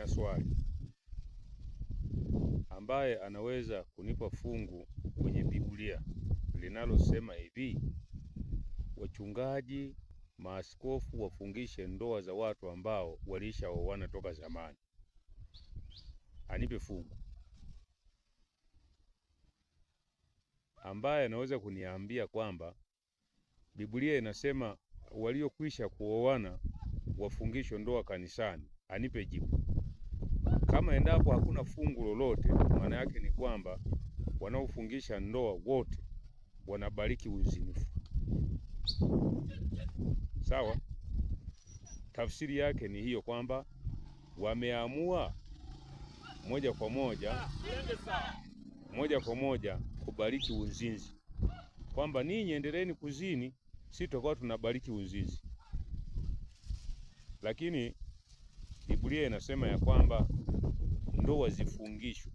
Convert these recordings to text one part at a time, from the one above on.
nina swali, ambaye anaweza kunipa fungu kwenye Biblia linalosema hivi, wachungaji, maaskofu wafungishe ndoa za watu ambao walishaoana toka zamani? Anipe fungu. Ambaye anaweza kuniambia kwamba Biblia inasema waliokwisha kuoana wafungishwe ndoa kanisani, anipe jibu. Kama endapo hakuna fungu lolote, maana yake ni kwamba wanaofungisha ndoa wote wanabariki uzinifu. Sawa? Tafsiri yake ni hiyo, kwamba wameamua moja kwa moja kubariki uzinzi, kwamba ninyi endeleeni kuzini, sisi tutakuwa tunabariki uzinzi. Lakini Biblia inasema ya kwamba ndoa zifungishwe,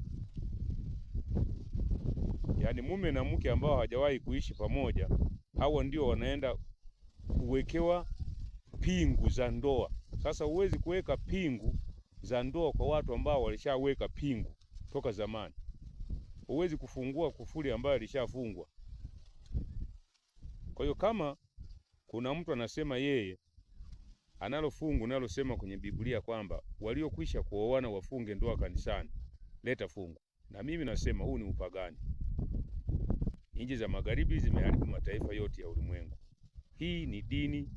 yaani mume na mke ambao hawajawahi kuishi pamoja, hao ndio wanaenda kuwekewa pingu za ndoa. Sasa huwezi kuweka pingu za ndoa kwa watu ambao walishaweka pingu toka zamani. Huwezi kufungua kufuli ambayo ilishafungwa. Kwa hiyo kama kuna mtu anasema yeye analo fungu nalosema kwenye Biblia kwamba waliokwisha kuoana wafunge ndoa kanisani, leta fungu. Na mimi nasema huu ni upagani. Nchi za magharibi zimeharibu mataifa yote ya ulimwengu. Hii ni dini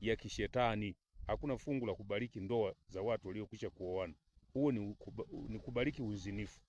ya kishetani. Hakuna fungu la kubariki ndoa za watu waliokwisha kuoana. Huo ni kubariki uzinifu.